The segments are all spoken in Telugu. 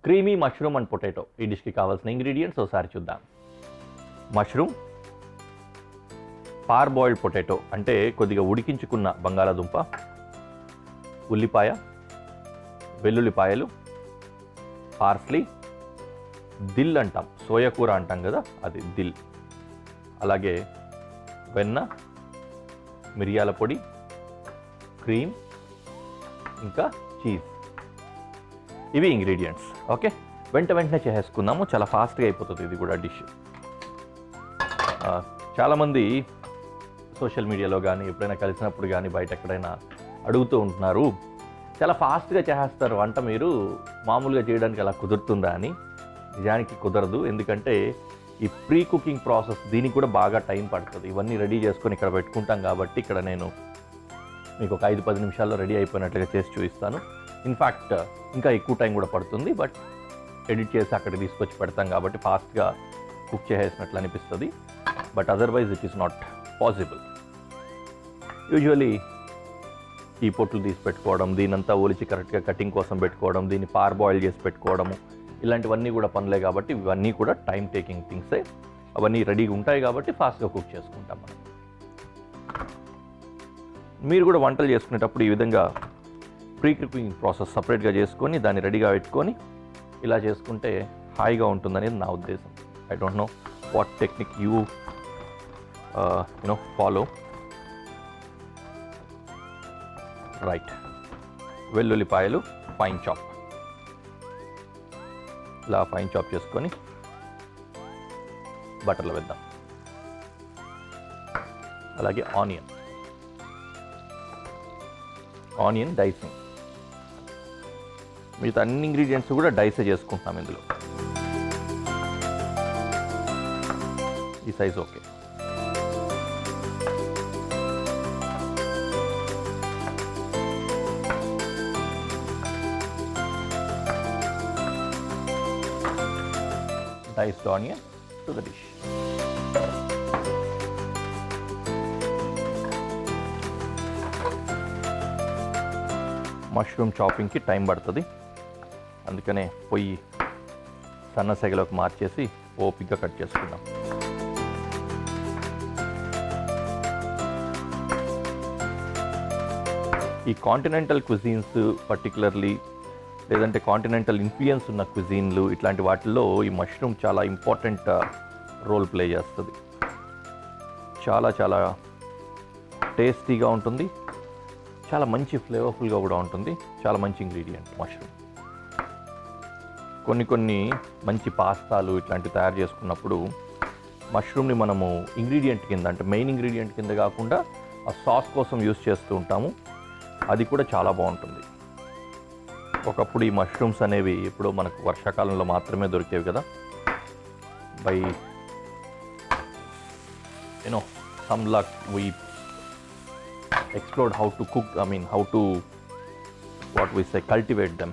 క్రీమీ మష్రూమ్ అండ్ పొటాటో ఈ డిష్కి కావాల్సిన ఇంగ్రీడియంట్స్ ఒకసారి చూద్దాం. మష్రూమ్, పార్ బాయిల్డ్ పొటాటో అంటే కొద్దిగా ఉడికించుకున్న బంగాళాదుంప, ఉల్లిపాయ, వెల్లుల్లిపాయలు, పార్స్లీ, దిల్ అంటాం, సోయా కూర అంటాం కదా అది దిల్, అలాగే వెన్న, మిరియాల పొడి, క్రీమ్, ఇంకా చీజ్. ఇవి ఇంగ్రీడియంట్స్. ఓకే, వెంటనే చేసేసుకుందాము, చాలా ఫాస్ట్గా అయిపోతుంది ఇది కూడా డిష్. చాలామంది సోషల్ మీడియాలో కానీ ఎప్పుడైనా కలిసినప్పుడు కానీ బయట ఎక్కడైనా అడుగుతూ ఉంటున్నారు, చాలా ఫాస్ట్గా చేసేస్తారు వంట, మీరు మామూలుగా చేయడానికి అలా కుదురుతుందా అని. నిజానికి కుదరదు, ఎందుకంటే ఈ ప్రీ కుకింగ్ ప్రాసెస్ దీనికి కూడా బాగా టైం పడుతుంది. ఇవన్నీ రెడీ చేసుకొని ఇక్కడ పెట్టుకుంటాం కాబట్టి ఇక్కడ నేను మీకు ఒక 5-10 నిమిషాల్లో రెడీ అయిపోయినట్లుగా చేసి చూపిస్తాను. ఇన్ఫ్యాక్ట్ ఇంకా ఎక్కువ టైం కూడా పడుతుంది, బట్ ఎడిట్ చేసి అక్కడికి తీసుకొచ్చి పెడతాం కాబట్టి ఫాస్ట్గా కుక్ చేసేసినట్లు అనిపిస్తుంది. But otherwise it is not possible. Usually ఈ పొట్లు తీసి పెట్టుకోవడం, దీనంతా ఒలిచి కరెక్ట్గా కటింగ్ కోసం పెట్టుకోవడం, దీన్ని పార్ బాయిల్ చేసి పెట్టుకోవడము, ఇలాంటివన్నీ కూడా పనులే కాబట్టి ఇవన్నీ కూడా టైం టేకింగ్ థింగ్సే. అవన్నీ రెడీగా ఉంటాయి కాబట్టి ఫాస్ట్గా కుక్ చేసుకుంటాం మనం. మీరు కూడా వంటలు చేసుకునేటప్పుడు ఈ విధంగా ప్రీ కుకింగ్ ప్రాసెస్ సపరేట్గా చేసుకొని దాన్ని రెడీగా పెట్టుకొని ఇలా చేసుకుంటే హాయిగా ఉంటుందనేది నా ఉద్దేశం. I don't know what technique you follow. Right, వెల్లుల్లిపాయలు ఫైన్ చాప్, ఇలా ఫైన్ చాప్ చేసుకొని బటర్లో వేద్దాం. అలాగే ఆనియన్ డైసింగ్. మిగతా అన్ని ఇంగ్రీడియంట్స్ కూడా డైసే చేసుకుంటున్నాం ఇందులో. ఈ size okay. Diced onion to the dish. Mushroom చాపింగ్కి టైం పడుతుంది, అందుకనే పొయ్యి సన్న సెగలోకి మార్చేసి ఓపిక్గా కట్ చేసుకుందాం. ఈ కాంటినెంటల్ క్విజీన్స్ పర్టికులర్లీ లేదంటే కాంటినెంటల్ ఇన్ఫ్లుయెన్స్ ఉన్న క్విజీన్లు ఇట్లాంటి వాటిల్లో ఈ మష్రూమ్ చాలా ఇంపార్టెంట్ రోల్ ప్లే చేస్తుంది. చాలా చాలా టేస్టీగా ఉంటుంది, చాలా మంచి ఫ్లేవర్ఫుల్గా కూడా ఉంటుంది. చాలా మంచి ఇంగ్రీడియంట్ మష్రూమ్. కొన్ని మంచి పాస్తాలు ఇట్లాంటివి తయారు చేసుకున్నప్పుడు మష్రూమ్ని మనము ఇంగ్రీడియంట్ కింద, అంటే మెయిన్ ఇంగ్రీడియంట్ కింద కాకుండా ఆ సాస్ కోసం యూస్ చేస్తూ ఉంటాము. అది కూడా చాలా బాగుంటుంది. ఒకప్పుడు ఈ మష్రూమ్స్ అనేవి ఇప్పుడు మనకు వర్షాకాలంలో మాత్రమే దొరికేవి కదా. By some luck we explored how to cook, how to cultivate them.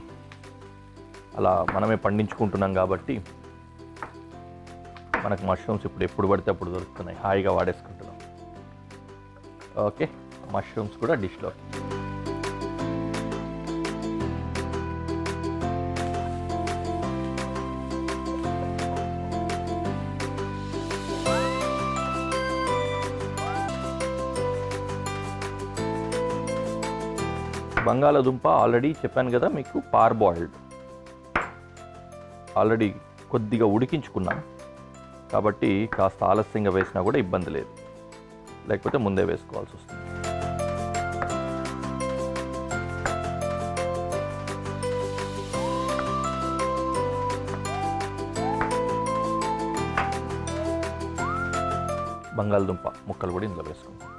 అలా మనమే పండించుకుంటున్నాం కాబట్టి మనకు మష్రూమ్స్ ఇప్పుడు ఎప్పుడు పడితే అప్పుడు దొరుకుతున్నాయి, హాయిగా వాడేసుకుంటున్నాం. ఓకే, మష్రూమ్స్ కూడా డిష్లో. బంగాళాదుంప ఆల్రెడీ చెప్పాను కదా మీకు, పార్ బాయిల్డ్, ఆల్రెడీ కొద్దిగా ఉడికించుకున్నాం కాబట్టి కాస్త ఆలస్యంగా వేసినా కూడా ఇబ్బంది లేదు, లేకపోతే ముందే వేసుకోవాల్సి వస్తుంది. బంగాళదుంప ముక్కలు కూడా ఇందులో వేసుకుంటాం.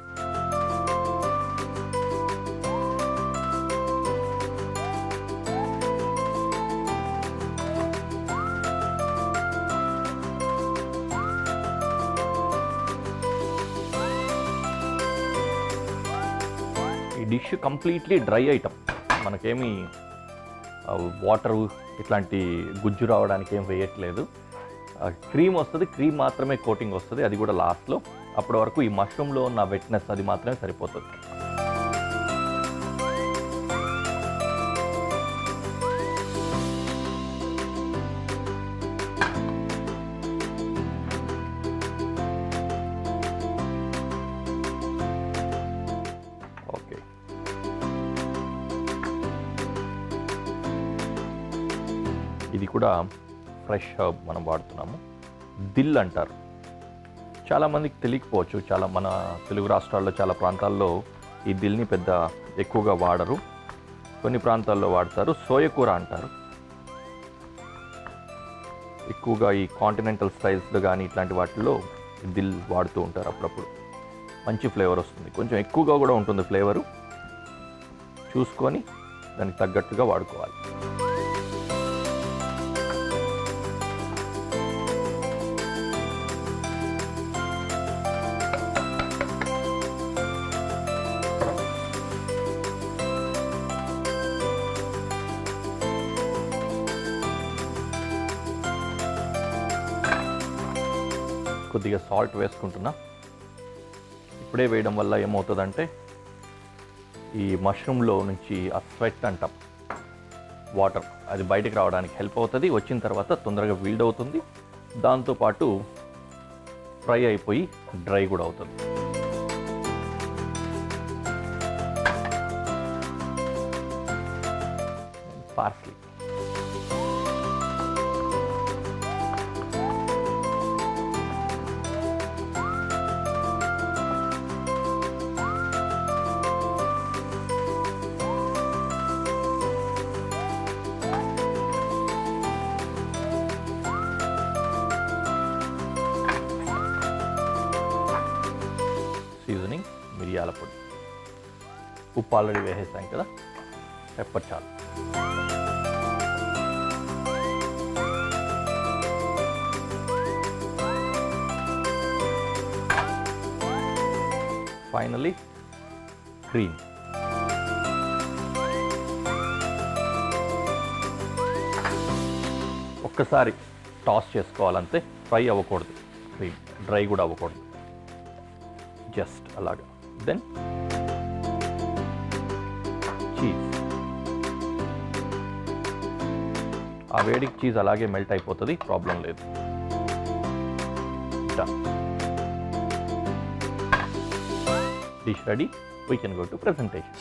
ఈ డిష్ కంప్లీట్లీ డ్రై ఐటమ్, మనకేమి వాటరు ఇట్లాంటి గుజ్జు రావడానికి ఏం వేయట్లేదు. క్రీమ్ వస్తుంది, క్రీమ్ మాత్రమే కోటింగ్ వస్తుంది, అది కూడా లాస్ట్లో. అప్పటి వరకు ఈ మష్రూమ్లో ఉన్న వెట్నెస్ అది మాత్రమే సరిపోతుంది. ఇది కూడా ఫ్రెష్ హర్బ్ మనం వాడుతున్నాము. దిల్ అంటారు. చాలామందికి తెలియకపోవచ్చు. మన తెలుగు రాష్ట్రాల్లో చాలా ప్రాంతాల్లో ఈ దిల్ని పెద్ద ఎక్కువగా వాడరు. కొన్ని ప్రాంతాల్లో వాడతారు. సోయకూర అంటారు. ఎక్కువగా ఈ కాంటినెంటల్ స్టైల్స్లో కానీ ఇట్లాంటి వాటిల్లో దిల్ వాడుతూ ఉంటారు అప్పుడప్పుడు. మంచి ఫ్లేవర్ వస్తుంది. కొంచెం ఎక్కువగా కూడా ఉంటుంది ఫ్లేవరు. చూసుకొని దానికి తగ్గట్టుగా వాడుకోవాలి. కొద్దిగా సాల్ట్ వేసుకుంటున్నా. ఇప్పుడే వేయడం వల్ల ఏమవుతుందంటే ఈ మష్రూమ్లో నుంచి ఆ స్వెట్ అంటాం, వాటర్, అది బయటికి రావడానికి హెల్ప్ అవుతుంది. వచ్చిన తర్వాత తొందరగా వీల్డ్ అవుతుంది. దాంతోపాటు ఫ్రై అయిపోయి డ్రై కూడా అవుతుంది. పార్స్లీ, సీజనింగ్, మిరియాల పొడి, ఉప్పు ఆల్రెడీ వేసేసాం కదా, పెప్పర్ చాలు. Finally cream. ఒక్కసారి టాస్ చేసుకోవాలంతే. ఫ్రై అవ్వకూడదు, క్రీమ్ డ్రై కూడా అవ్వకూడదు, జస్ట్ అలాగా. Then cheese. ఆ వేడికి చీజ్ అలాగే మెల్ట్ అయిపోతుంది, ప్రాబ్లం లేదు. Done. Dish ready, we can go to presentation.